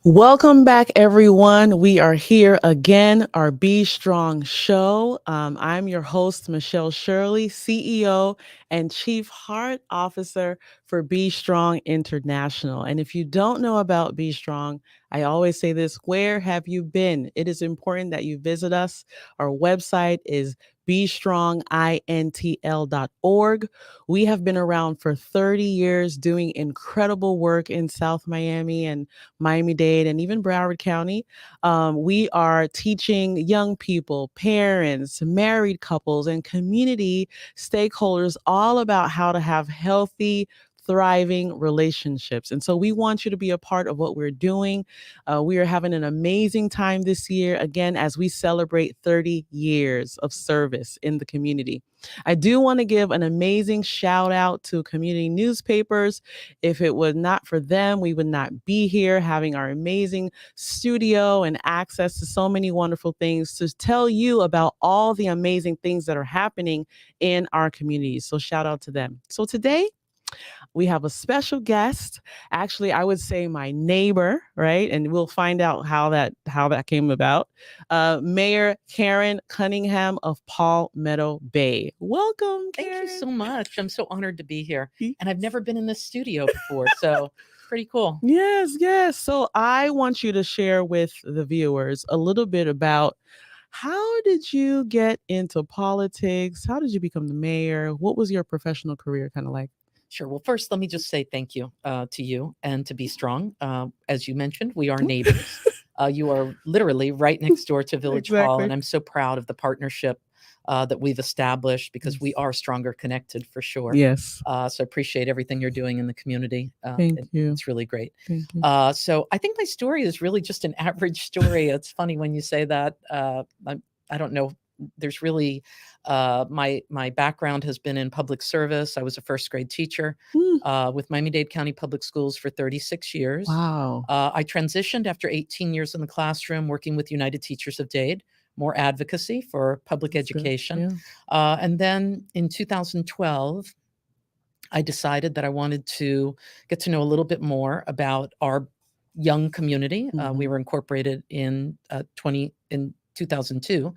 Welcome back, everyone. We are here again, our Be Strong show. I'm your host, Michelle Shirley, CEO and Chief Heart Officer for Be Strong International. And if you don't know about Be Strong, I always say this: where have you been? It is important that you visit us. Our website is bestrongintl.org. We have been around for 30 years doing incredible work in South Miami and Miami-Dade, and even Broward County. We are teaching young people, parents, married couples, and community stakeholders all about how to have healthy, thriving relationships. And so we want you to be a part of what we're doing. We are having an amazing time this year, again, as we celebrate 30 years of service in the community. I do want to give an amazing shout out to community newspapers. If it was not for them, we would not be here having our amazing studio and access to so many wonderful things to tell you about all the amazing things that are happening in our communities. So shout out to them. So today, we have a special guest. Actually, I would say my neighbor, right? And we'll find out how that came about. Mayor Karyn Cunningham of Palmetto Bay. Welcome, Thank you Karyn. so much. I'm so honored to be here. Y- And I've never been in this studio before, so pretty cool. Yes, yes. So I want you to share with the viewers a little bit about how did you get into politics? How did you become the mayor? What was your professional career kind of like? Sure. Well, first, let me just say thank you to you and to Be Strong. As you mentioned, we are neighbors. You are literally right next door to Village Hall, Exactly. and I'm so proud of the partnership that we've established because we are stronger connected for sure. Yes. So I appreciate everything you're doing in the community. Thank you. It's really great. Thank you. So I think my story is really just an average story. It's funny when you say that. I don't know. There's really my background has been in public service. I was a first grade teacher with Miami-Dade County Public Schools for 36 years. Wow. I transitioned after 18 years in the classroom working with United Teachers of Dade, more advocacy for public That's good. education. Yeah. And then in 2012, I decided that I wanted to get to know a little bit more about our young community. We Mhm. were incorporated in 2002.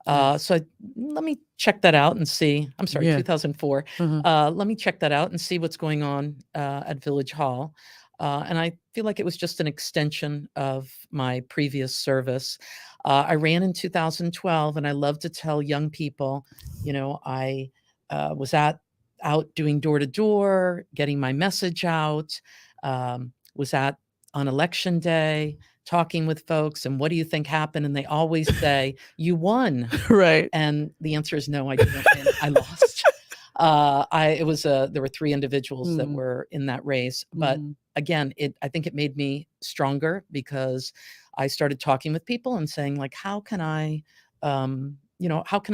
Nice. Let me check that out and see. I'm sorry, Yeah. 2004. Mhm. Let me check that out and see what's going on at Village Hall. And I feel like it was just an extension of my previous service. I ran in 2012, and I love to tell young people, I was out doing door to door, getting my message out. Was at on election day, talking with folks, and what do you think happened? And they always say, "You won." Right. And the answer is no, I didn't win. I lost. There were three individuals that Mhm. were in that race, but Mhm. again, I think it made me stronger because I started talking with people and saying, like, how can I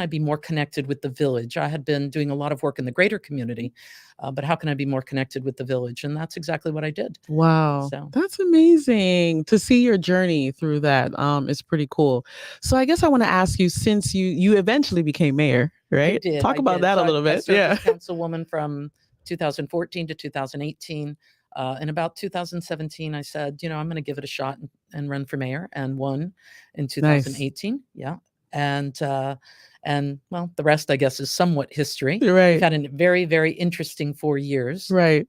be more connected with the village? I had been doing a lot of work in the greater community, but how can I be more connected with the village? And that's exactly what I did. Wow. So That's amazing to see your journey through that. It's pretty cool. So I guess I want to ask you, since you eventually became mayor, I right? did, Talk I about did. that a So little I bit. served Yeah. as councilwoman from 2014 to 2018. In about 2017, I said, I'm going to give it a shot and run for mayor, and won in Nice. 2018. Yeah, and well, the rest, I guess, is somewhat history. You're We've right. had a very, very interesting 4 years, Right.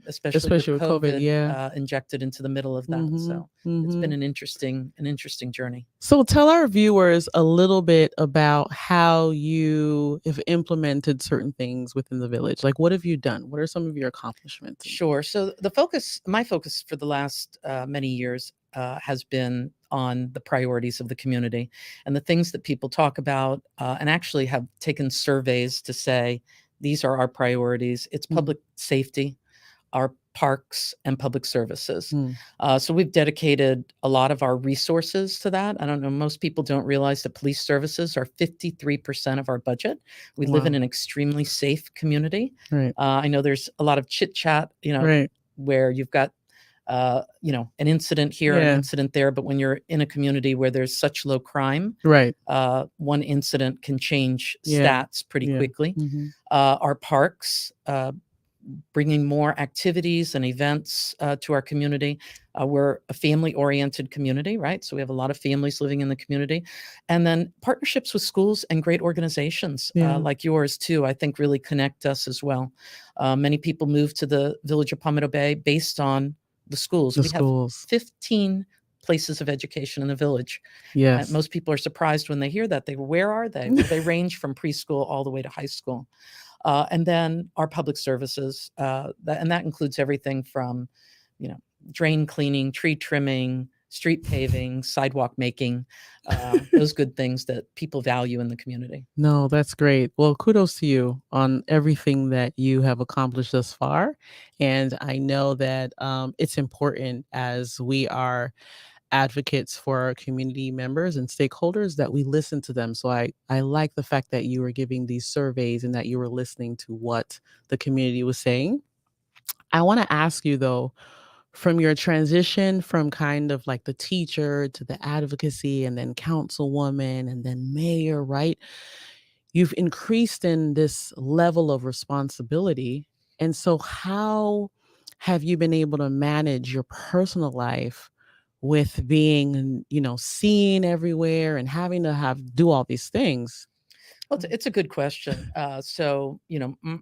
especially with Especially with COVID. COVID Yeah. injected into the middle of that. Mhm. So it's been Mhm. an interesting journey. So tell our viewers a little bit about how you have implemented certain things within the village. Like, what have you done? What are some of your accomplishments? Sure. So my focus for the last many years has been on the priorities of the community and the things that people talk about, and actually have taken surveys to say these are our priorities. It's Mm, public safety, our parks, and public services. mm. So we've dedicated a lot of our resources to that. I don't know, most people don't realize that police services are 53% of our budget. We live in Wow. an extremely safe community. Right. I know there's a lot of chit chat, Right. where you've got, an incident here, an Yeah. incident there. But when you're in a community where there's such low crime, Right. one incident can change Yeah. stats pretty Yeah. quickly. Mhm. Our parks, bringing more activities and events to our community. We're a family-oriented community, right? So we have a lot of families living in the community. And then partnerships with schools and great organizations like yours, too, I think really connect us as well. Many people move to the village of Palmetto Bay based on the schools. The We have schools. 15 places of education in the village. Yes. Most people are surprised when they hear that. They go, where are they? Well, they range from preschool all the way to high school. And then our public services, and that includes everything from, drain cleaning, tree trimming, street paving, sidewalk making, those good things that people value in the community. No, that's great. Well, kudos to you on everything that you have accomplished thus far. And I know that it's important as we are advocates for our community members and stakeholders that we listen to them. So I like the fact that you were giving these surveys and that you were listening to what the community was saying. I want to ask you though, from your transition from kind of like the teacher to the advocacy and then councilwoman and then mayor, right? You've increased in this level of responsibility. And so how have you been able to manage your personal life with being, seen everywhere and having to do all these things? Well, it's a good question. So,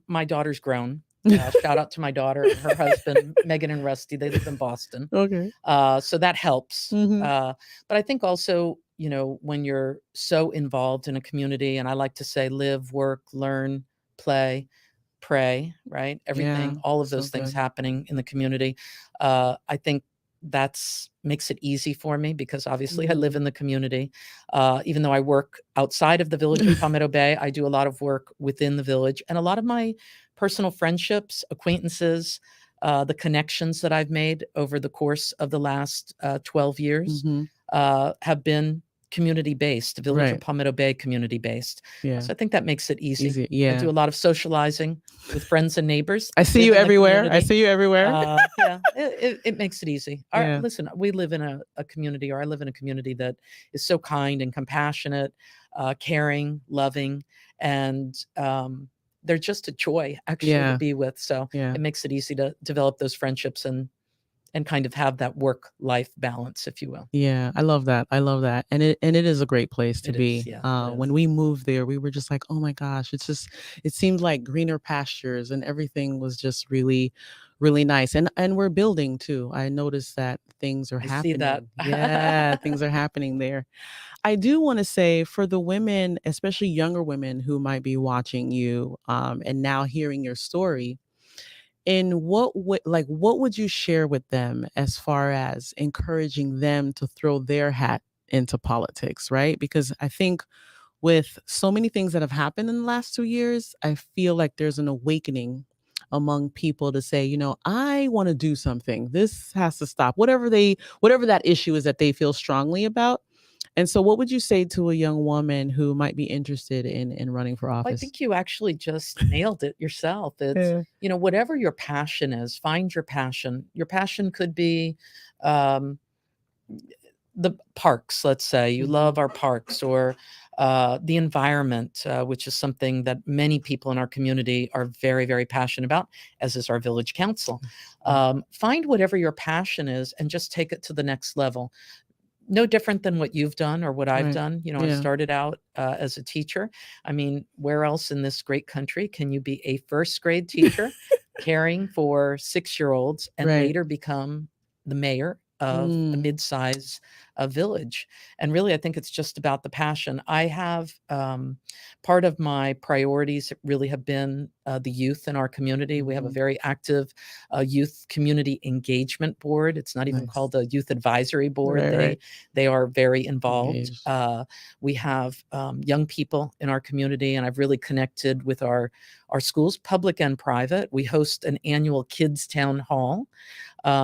my daughter's grown. Shout out to my daughter and her husband, Megan and Rusty. They live in Boston. Okay. So that helps. But I think also, when you're so involved in a community, and I like to say live, work, learn, play, pray, right? Everything, all of those things happening in the community. I think that's makes it easy for me because obviously I live in the community. Even though I work outside of the village of Palmetto Bay, I do a lot of work within the village, and a lot of my personal friendships, acquaintances, the connections that I've made over the course of the last 12 years have been community-based, the village of Palmetto Bay community-based. Yeah. So I think that makes it easy. Yeah. I do a lot of socializing with friends and neighbors. I see you everywhere. I see you everywhere. Yeah, it makes it easy. Listen, we live in a community, or I live in a community that is so kind and compassionate, caring, loving, and they're just a joy actually to be with. So it makes it easy to develop those friendships and kind of have that work-life balance, if you will. Yeah, I love that. I love that. And it is a great place to be. Yeah, when we moved there, we were just like, oh my gosh, it seemed like greener pastures and everything was just really, really nice. And we're building too. I noticed that things are happening. See that. Yeah, things are happening there. I do want to say for the women, especially younger women who might be watching you and now hearing your story, in what would you share with them as far as encouraging them to throw their hat into politics, right? Because I think with so many things that have happened in the last 2 years, I feel like there's an awakening among people to say, I want to do something. This has to stop. Whatever that issue is that they feel strongly about. And so what would you say to a young woman who might be interested in running for office? Well, I think you actually just nailed it yourself. It's, whatever your passion is, find your passion. Your passion could be the parks, let's say. You love our parks, or the environment, which is something that many people in our community are very, very passionate about, as is our village council. Find whatever your passion is and just take it to the next level. No different than what you've done or what I've done. I started out as a teacher. I mean, where else in this great country can you be a first grade teacher caring for 6-year-olds and later become the mayor of a mid-size village? And really, I think it's just about the passion. I have part of my priorities really have been the youth in our community. We have a very active youth community engagement board. It's not even called a youth advisory board. They are very involved. We have young people in our community, and I've really connected with our schools, public and private. We host an annual kids town hall.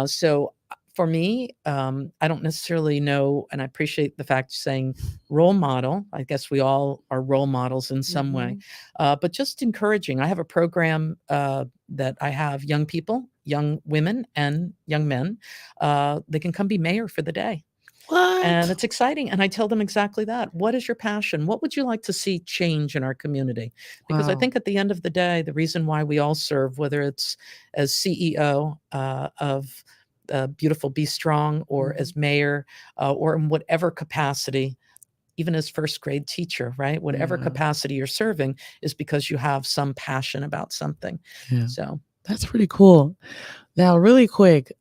So for me, I don't necessarily know, and I appreciate the fact you're saying role model. I guess we all are role models in some way, but just encouraging. I have a program that I have young people, young women, and young men. They can come be mayor for the day. And What? it's exciting. And I tell them exactly that. What is your passion? What would you like to see change in our community? Because I Wow. think at the end of the day, the reason why we all serve, whether it's as CEO of Beautiful Be Strong, or Mhm. as mayor, or in whatever capacity, even as first grade teacher, right? Whatever Yeah. capacity you're serving, is because you have some passion about something. Yeah. So That's pretty cool. Now, really quick,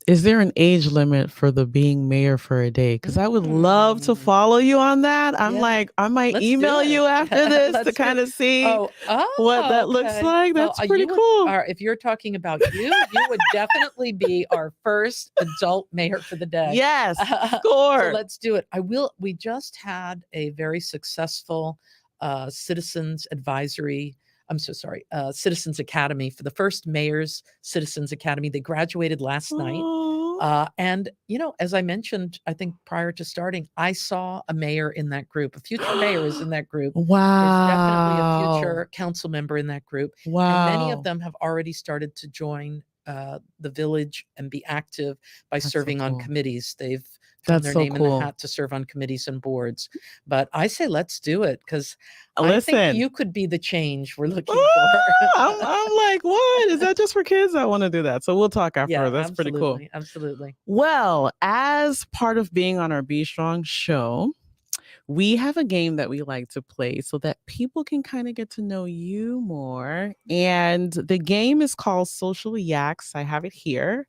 is there an age limit for the being mayor for a day? Because I would love to mm, follow you on that. I'm yeah, like, I might let's do email it. you after this to Let's do kind it. of see Oh, what oh, that looks okay. like. Well, That's pretty you would cool. are if you're talking about you would definitely be our first adult mayor for the day. Yes, So score. let's do it. We just had a very successful citizens advisory. I'm so sorry, Citizens Academy, for the first Mayor's Citizens Academy. They graduated last night. Oh, And, as I mentioned, I think prior to starting, I saw a mayor in that group. A future mayor is in that group. There's definitely a wow. future council member in that group. And many of Wow. them have already started to join the village and be active by That's so serving on cool. committees. They've thrown That's their so name in the cool. hat to serve on committees and boards. But I say let's do it, because I think Listen. you could be the change we're looking for. I'm like, what? Is that just for kids? I want to do that. So we'll talk after. Yeah, That's pretty cool. absolutely. Absolutely. Well, as part of being on our Be Strong show, we have a game that we like to play so that people can kind of get to know you more. And the game is called Social Yaks. I have it here.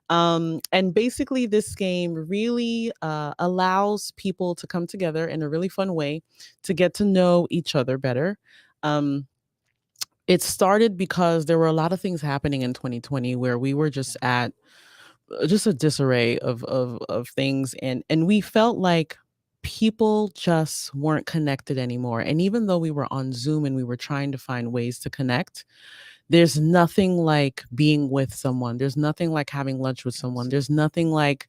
And basically, this game really allows people to come together in a really fun way to get to know each other better. Um, it started because there were a lot of things happening in 2020 where we were just at just a disarray of things, and we felt like people just weren't connected anymore. And even though we were on Zoom and we were trying to find ways to connect, there's nothing like being with someone. There's nothing like having lunch with someone. There's nothing like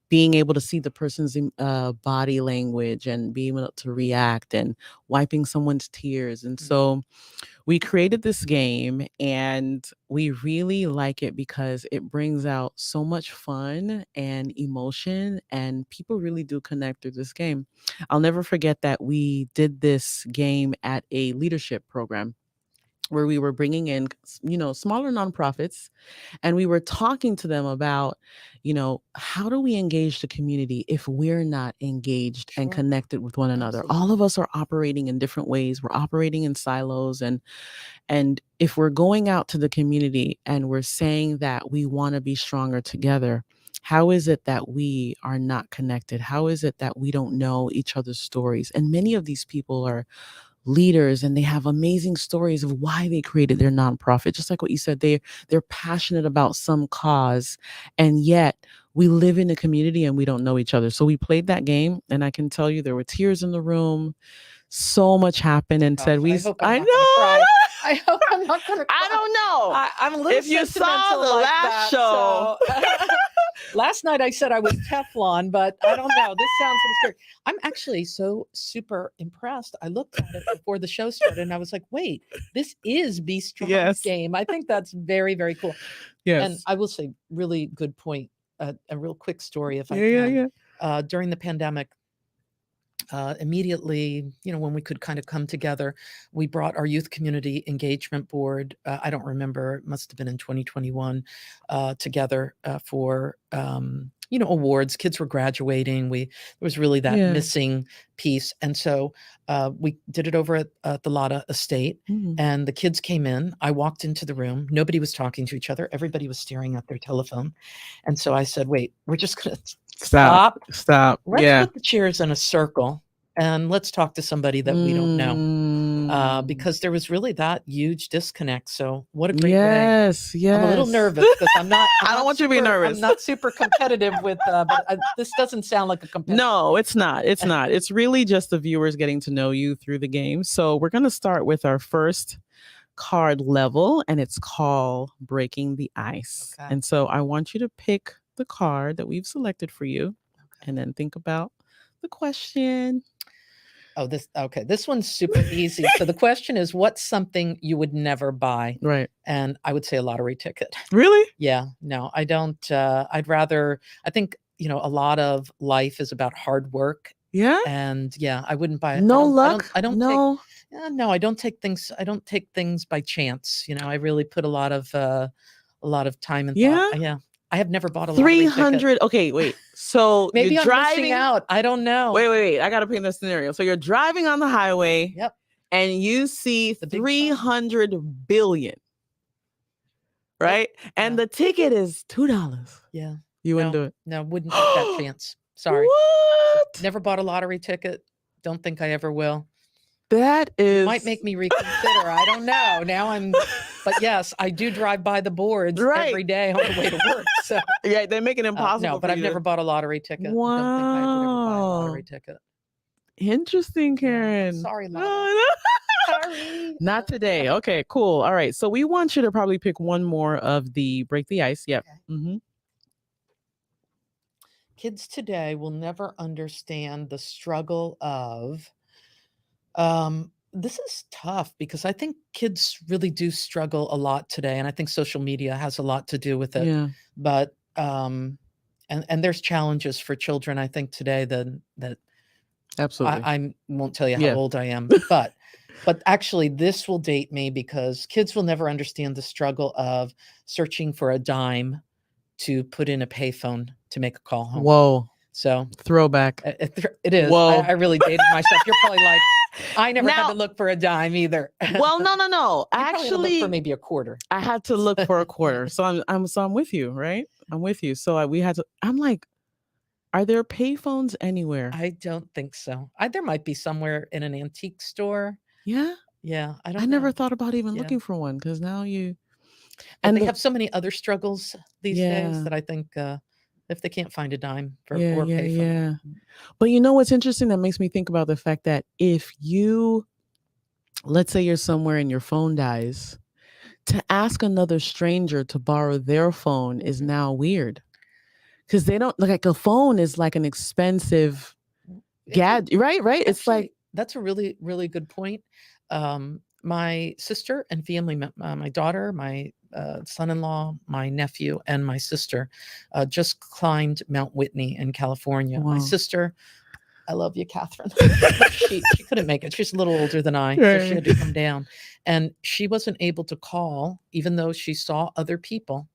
being able to see the person's body language and being able to react and wiping someone's tears. And so we created this game, and we really like it because it brings out so much fun and emotion, and people really do connect through this game. I'll never forget that we did this game at a leadership program where we were bringing in, smaller nonprofits, and we were talking to them about, how do we engage the community if we're not engaged and Sure. connected with one another? All Absolutely. of us are operating in different ways. We're operating in silos, and if we're going out to the community and we're saying that we want to be stronger together, how is it that we are not connected? How is it that we don't know each other's stories? And many of these people are leaders, and they have amazing stories of why they created their nonprofit. Just like what you said, they're passionate about some cause, and yet we live in a community and we don't know each other. So we played that game, and I can tell you there were tears in the room. So much happened, and Gosh, said I hope I'm I not gonna know. cry. I hope I'm not gonna I cry. don't know I'm a little if you saw sentimental the like last that. show. So last night I said I was Teflon, but I don't know. This sounds scary. I'm actually so super impressed. I looked at it before the show started and I was like, wait, this is Be Strong's Yes. game. I think that's very, very cool. And Yes. I will say, really good point. A real quick story, if I Yeah, yeah, can. yeah. During the pandemic, immediately, when we could kind of come together, we brought our youth community engagement board. I don't remember, it must have been in 2021, together for, awards. Kids were graduating. There was really that Yeah. missing piece. And so we did it over at the Lotta Estate, Mhm. and the kids came in. I walked into the room. Nobody was talking to each other. Everybody was staring at their telephone. And so I said, wait, we're just going to Stop. stop. Stop. Let's Yeah. put the chairs in a circle and let's talk to somebody that we don't know, Mm. because there was really that huge disconnect. So what a great way. Yes, I'm a little yes. nervous because I'm I don't not want you to be super, nervous. I'm not super competitive with, but this doesn't sound like a competitive. No, it's not. It's not. It's really just the viewers getting to know you through the game. So we're going to start with our first card level, and it's called Breaking the Ice. Okay. And so I want you to pick the card that we've selected for you, and then think about the question. Oh, this one's super easy. So the question is, what's something you would never buy? Right. And I would say a lottery ticket. Really? Yeah, no, I don't. I think a lot of life is about hard work. Yeah. And yeah, I wouldn't buy it. No luck. I don't No. no, I don't take things by chance. I really put a lot of time and Yeah. thought. Yeah. I have never bought a lottery ticket. 300. Okay, wait. So Maybe you're I'm driving missing out. I don't know. Wait. I got to paint the scenario. So you're driving on the highway. Yep. And you see The big 300 billion. Right? And the ticket is $2. Yeah. You wouldn't do it. No, wouldn't take that chance. Sorry. What? Never bought a lottery ticket. Don't think I ever will. That is might make me reconsider. I don't know. But yes, I do drive by the boards every day on the way to work. So yeah, they make it impossible. No, but I've never bought a lottery ticket. Wow. I don't think I would ever buy a lottery ticket. Interesting, Karyn. Sorry, lottery. Sorry. Not today. Okay, cool. All right. So we want you to probably pick one more of the break the ice. Yep. Okay. Mm-hmm. Kids today will never understand the struggle of this is tough because I think kids really do struggle a lot today, and I think social media has a lot to do with it. Yeah. But and there's challenges for children, I think, today that absolutely. I won't tell you how old I am, but actually this will date me because kids will never understand the struggle of searching for a dime to put in a payphone to make a call home. Whoa. So throwback. It is. Whoa. I really dated myself. You're probably like, I never had to look for a dime either. Well, no. Actually, look for maybe a quarter. I had to look for a quarter. So I'm with you, right? I'm with you. So we had to. I'm like, are there payphones anywhere? I don't think so. There might be somewhere in an antique store. Yeah. Yeah. I never thought about even looking for one because now you. And they have so many other struggles these days that I think if they can't find a dime for payphone. Yeah. But you know what's interesting that makes me think about the fact that if you, let's say you're somewhere and your phone dies, to ask another stranger to borrow their phone is now weird. Because they don't look like a phone is like an expensive gadget, right? Right. Actually, it's like that's a really, really good point. My sister and family, my daughter, my son-in-law, my nephew, and my sister just climbed Mount Whitney in California. Wow. My sister, I love you, Catherine. she couldn't make it. She's a little older than I, so she had to come down. And she wasn't able to call, even though she saw other people.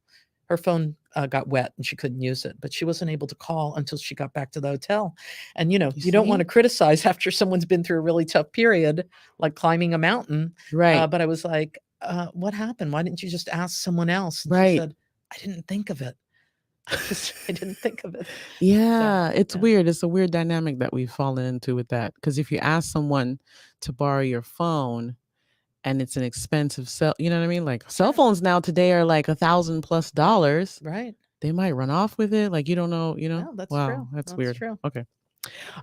Her phone got wet and she couldn't use it, but she wasn't able to call until she got back to the hotel. And, you don't want to criticize after someone's been through a really tough period, like climbing a mountain. Right. But I was like, what happened? Why didn't you just ask someone else? And right. She said, I didn't think of it. I didn't think of it. Yeah. So, it's weird. It's a weird dynamic that we've fallen into with that. Because if you ask someone to borrow your phone, and it's an expensive you know what I mean? Like cell phones now today are like $1,000+. Right. They might run off with it. Like, you don't know, No, that's true. That's weird. True. Okay.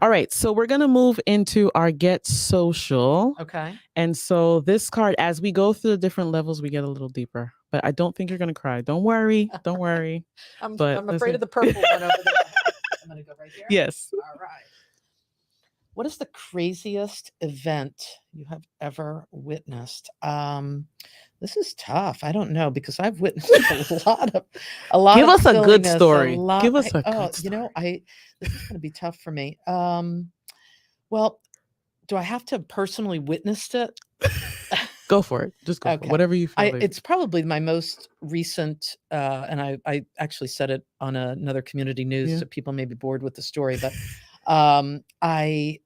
All right. So we're going to move into our Get Social. Okay. And so this card, as we go through the different levels, we get a little deeper, but I don't think you're going to cry. Don't worry. Don't worry. I'm afraid of the purple one over there. I'm going to go right here. Yes. All right. What is the craziest event you have ever witnessed? This is tough. I don't know because I've witnessed a lot. Give us a good story. Give us a good story. This is going to be tough for me. Well, do I have to have personally witnessed it? Go for it. Just go for it. Whatever you feel. It's probably my most recent, and I actually said it on another community news, so people may be bored with the story, but. I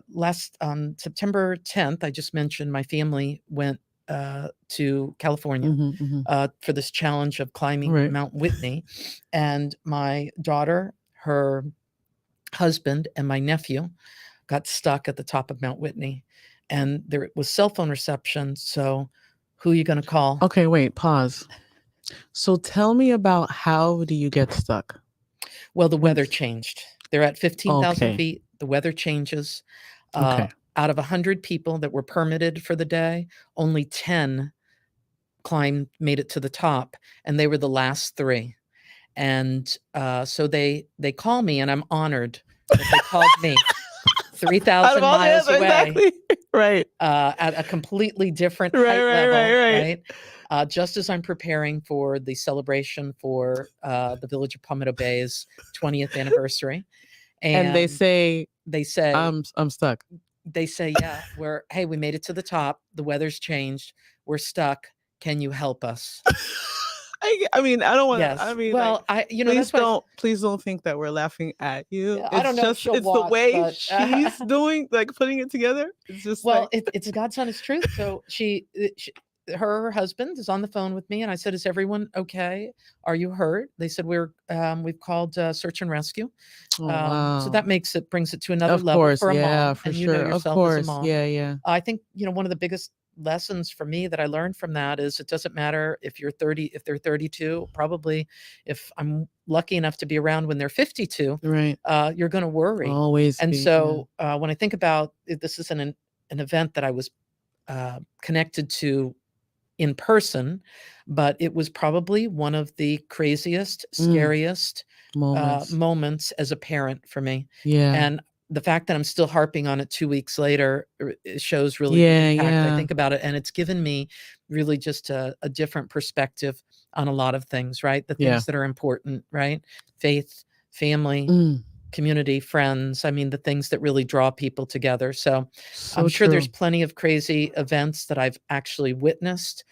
last on September 10th, I just mentioned my family went to California for this challenge of climbing Mount Whitney, and my daughter, her husband, and my nephew got stuck at the top of Mount Whitney, and there was cell phone reception. So, who are you going to call? Okay, wait, pause. So tell me about how do you get stuck? Well, the weather changed. They're at 15,000 feet. The weather changes. Out of 100 people that were permitted for the day, only 10 made it to the top, and they were the last 3. And so they call me, and I'm honored that they called me 3,000 miles away, exactly. Right? At a completely different height level, right? just as I'm preparing for the celebration for the Village of Palmetto Bay's 20th anniversary. And they And say, they say, I'm stuck. yeah, hey, we made it to the top. The weather's changed. We're stuck. Can you help us? I mean, I don't want to. I Yes. mean, like, Well, that's why please don't think that we're laughing at you. I don't It's know if just, she'll it's the watch, way but she's doing, like, putting it together. It's just well, like, it's God's honest truth. So her husband is on the phone with me, and I said, "Is everyone okay? Are you hurt?" They said, we've called search and rescue." oh So wow. that brings it to another Of level course, for a yeah, mom, for and you know sure. Of yourself as a course, mom. yeah, yeah. I think one of the biggest lessons for me that I learned from that is it doesn't matter if you're 30, if they're 32. Probably, if I'm lucky enough to be around when they're 52, Right. you're going to worry. Always And be. Yeah. so when I think about this is an event that I was connected to in person, but it was probably one of the craziest, scariest Moments. moments as a parent for me. Yeah. And the fact that I'm still harping on it 2 weeks later it shows really the Yeah, impact I yeah. think about it. And it's given me really just a different perspective on a lot of things, right? The Yeah. things that are important, right? Faith, family, Mm, community, friends. I mean, the things that really draw people together. So I'm so sure there's true. plenty of crazy events that I've actually witnessed.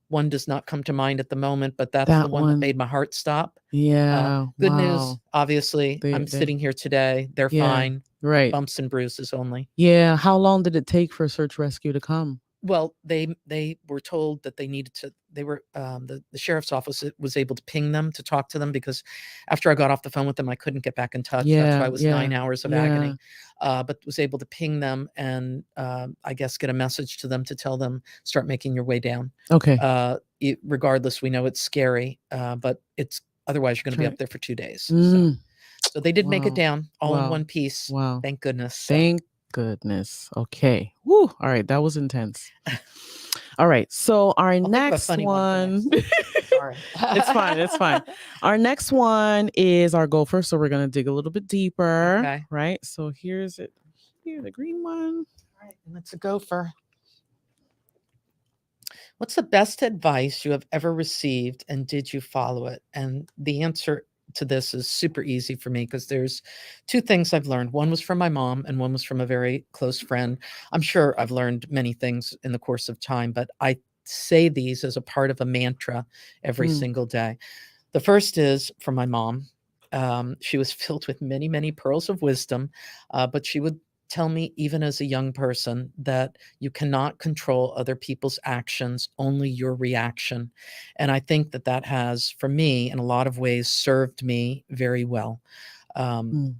One does not come to mind at the moment, but that's the That one that one. made my heart stop. Yeah. Good news, Wow. obviously, I'm They, sitting here today. They're yeah. fine. Right. Bumps and bruises only. Yeah. How long did it take for search rescue to come? Well, they were told that they needed to. They were the sheriff's office was able to ping them to talk to them because after I got off the phone with them, I couldn't get back in touch. That's why Yeah. it was Yeah. 9 hours of Yeah. agony. But was able to ping them and I guess get a message to them to tell them start making your way down. Okay. Regardless, we know it's scary, but it's otherwise you're going to be Try. up there for 2 days. Mm. So they did make it Wow. down all in Wow. one piece. Wow. Thank goodness. So. Thank goodness. Okay. Woo. All right. That was intense. All right. So our I'll think of a next funny one for one. next time. Sorry. It's fine. It's fine. Our next one is our gopher. So we're gonna dig a little bit deeper. Okay. Right. So here's it. Here, the green one. All right, and it's a gopher. What's the best advice you have ever received, and did you follow it? And the answer to this is super easy for me because there's two things I've learned. One was from my mom, and one was from a very close friend. I'm sure I've learned many things in the course of time, but I say these as a part of a mantra every single day. The first is from my mom. She was filled with many, many pearls of wisdom, but she would tell me, even as a young person, that you cannot control other people's actions, only your reaction. And I think that that has, for me, in a lot of ways, served me very well.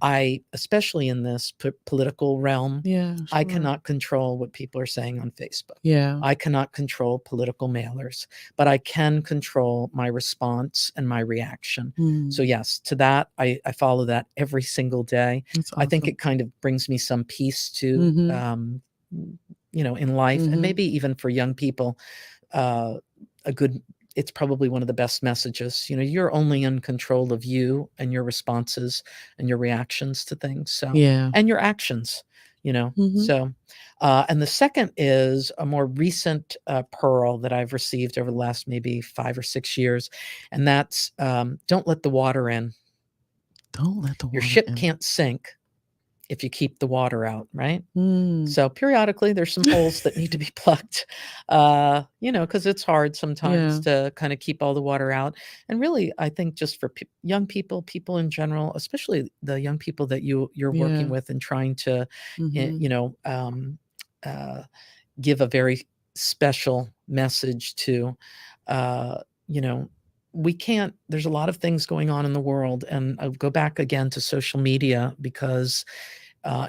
I, especially in this political realm, Yeah. I Sure. cannot control what people are saying on Facebook. Yeah. I cannot control political mailers, but I can control my response and my reaction. So yes, to that, I follow that every single day. That's I think awesome. it kind of brings me some peace to, in life, and maybe even for young people, it's probably one of the best messages. You're only in control of you and your responses and your reactions to things. So, Yeah. and your actions, So, and the second is a more recent pearl that I've received over the last maybe 5 or 6 years. And that's don't let the water in. Don't let the water Your ship in. can't sink if you keep the water out, right? Mm. So periodically there's some holes that need to be plugged, because it's hard sometimes to kind of keep all the water out. And really, I think just for young people in general, especially the young people that you're working with and trying to, give a very special message to, we can't, there's a lot of things going on in the world. And I'll go back again to social media because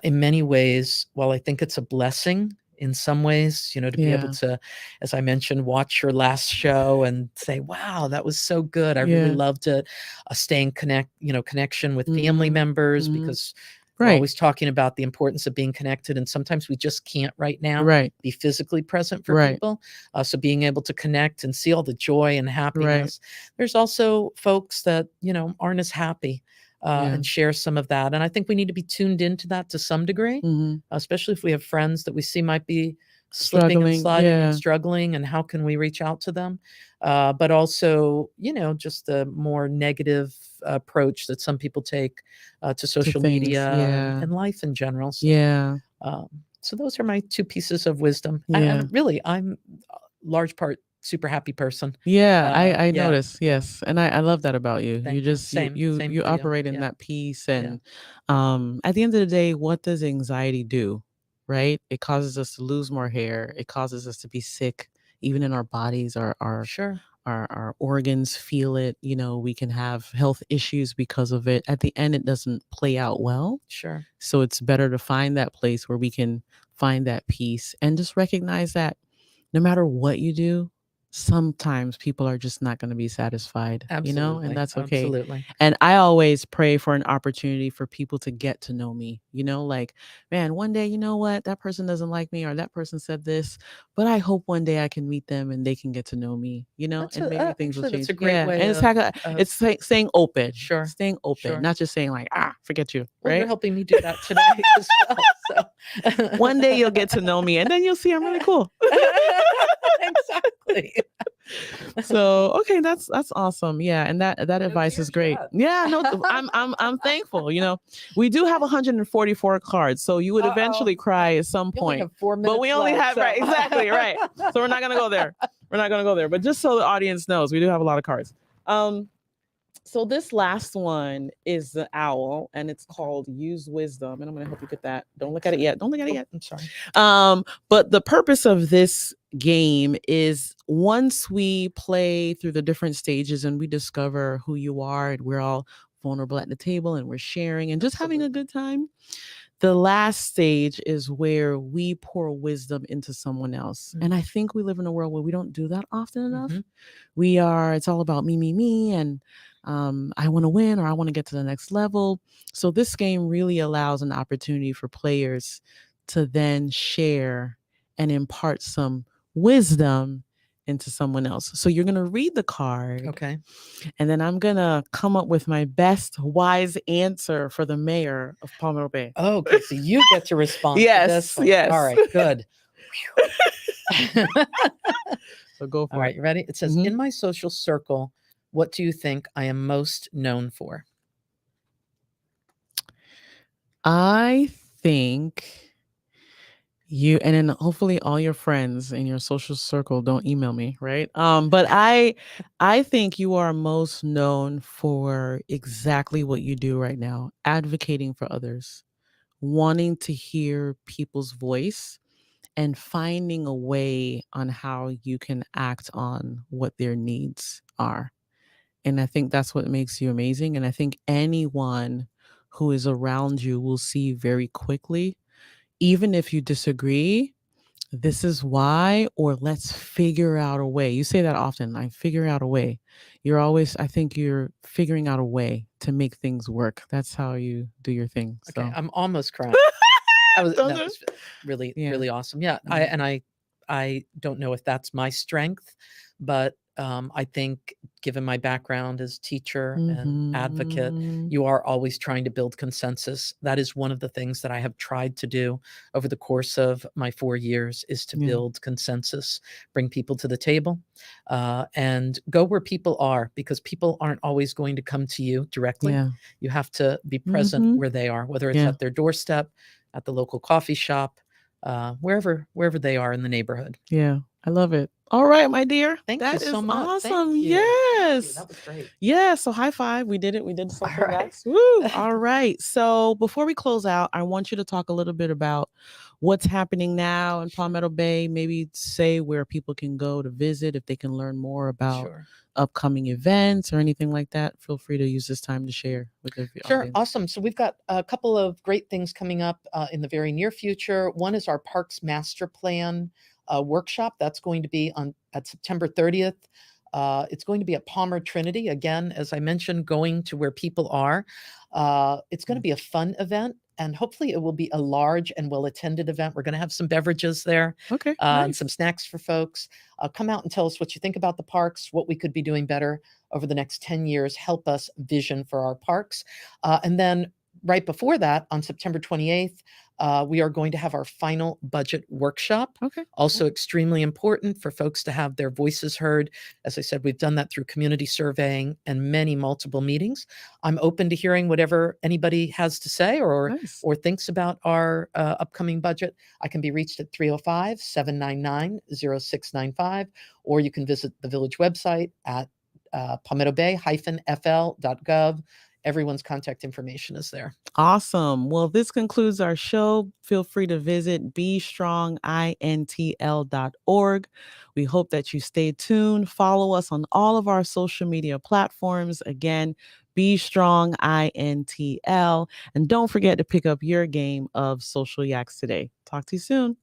in many ways, while I think it's a blessing in some ways, to be able to, as I mentioned, watch your last show and say, wow, that was so good. I really loved it. Staying connection with family members because we're always talking about the importance of being connected. And sometimes we just can't right now be physically present for people. So being able to connect and see all the joy and happiness. There's also folks that, aren't as happy. And share some of that. And I think we need to be tuned into that to some degree, especially if we have friends that we see might be slipping and Struggling. sliding and Yeah. struggling, and how can we reach out to them? But also, just the more negative approach that some people take to To social things. media Yeah. and life in general. Yeah. Um, so those are my two pieces of wisdom. And Yeah. really, I'm a large part super happy person. Yeah, I Yeah, notice, yeah. yes, and I love that about you. You Thank you. just Same, same you for you. operate in Yeah, that peace, yeah, and at the end of the day, what does anxiety do? Right? It causes us to lose more hair. It causes us to be sick, even in our bodies. sure, Our organs feel it. We can have health issues because of it. At the end, it doesn't play out well. sure. So it's better to find that place where we can find that peace and just recognize that no matter what you do, sometimes people are just not going to be satisfied, and Absolutely, that's okay. absolutely. And I always pray for an opportunity for people to get to know me, like, man, one day, you know what, that person doesn't like me or that person said this, but I hope one day I can meet them and they can get to know me, and maybe things will Actually, that's change. a great Yeah. And way it's of like of it's like sure, staying open, sure. not just saying like, forget you, Well, you're right? helping me do that today as well. So One day you'll get to know me and then you'll see I'm really cool. exactly. So, okay, that's awesome. Yeah, and that No advice is tears great. yet. Yeah, no, I'm thankful. We do have 144 cards, so you would Uh-oh. eventually cry at some We only point. have 4 But minutes we only left, have so right, exactly, right. So we're not gonna go there. We're not gonna go there. But just so the audience knows, we do have a lot of cards. So this last one is the owl, and it's called Use Wisdom. And I'm gonna help you get that. Don't look at it yet. Don't look at it yet. I'm sorry. But the purpose of this game is once we play through the different stages and we discover who you are, and we're all vulnerable at the table and we're sharing and just having a Absolutely. good time. The last stage is where we pour wisdom into someone else. And I think we live in a world where we don't do that often enough. It's all about me, and I want to win or I want to get to the next level. So this game really allows an opportunity for players to then share and impart some wisdom into someone else. So you're going to read the card. Okay. And then I'm going to come up with my best wise answer for the mayor of Palmetto Bay. Okay, so you get to respond to this one. Yes. All right, good. So go for All right, it. you ready? It says, in my social circle, what do you think I am most known for? I think and then hopefully all your friends in your social circle don't email me, right? But I think you are most known for exactly what you do right now, advocating for others, wanting to hear people's voice and finding a way on how you can act on what their needs are. And I think that's what makes you amazing. And I think anyone who is around you will see very quickly, even if you disagree, this is why, or let's figure out a way. You say that often, I figure out a way. I think you're figuring out a way to make things work. That's how you do your thing. So. Okay, I'm almost crying. That was really, really awesome. Yeah, I don't know if that's my strength, but I think given my background as teacher and advocate, you are always trying to build consensus. That is one of the things that I have tried to do over the course of my 4 years is to build consensus, bring people to the table, and go where people are, because people aren't always going to come to you directly. Yeah. You have to be present where they are, whether it's at their doorstep, at the local coffee shop, wherever they are in the neighborhood. Yeah, I love it. All right, my dear. Thank That you so is much. awesome. Thank you. Yes. That was great. Yeah. So high five. We did it. We did something right. else. Woo. All right. So before we close out, I want you to talk a little bit about what's happening now in Palmetto Bay. Maybe say where people can go to visit if they can learn more about upcoming events or anything like that. Feel free to use this time to share with the audience. Awesome. So we've got a couple of great things coming up in the very near future. One is our Parks Master Plan workshop. That's going to be at September 30th. It's going to be at Palmer Trinity. Again, as I mentioned, going to where people are. It's going to be a fun event, and hopefully it will be a large and well-attended event. We're going to have some beverages there, Okay, and some snacks for folks. Come out and tell us what you think about the parks, what we could be doing better over the next 10 years. Help us vision for our parks. And then right before that, on September 28th, We are going to have our final budget workshop. Okay. Also extremely important for folks to have their voices heard. As I said, we've done that through community surveying and many multiple meetings. I'm open to hearing whatever anybody has to say or Nice. thinks about our upcoming budget. I can be reached at 305-799-0695, or you can visit the village website at palmettobay-fl.gov. Everyone's contact information is there. Awesome. Well, this concludes our show. Feel free to visit bestrongintl.org. We hope that you stay tuned. Follow us on all of our social media platforms. Again, Be Strong INTL. And don't forget to pick up your game of Social Yaks today. Talk to you soon.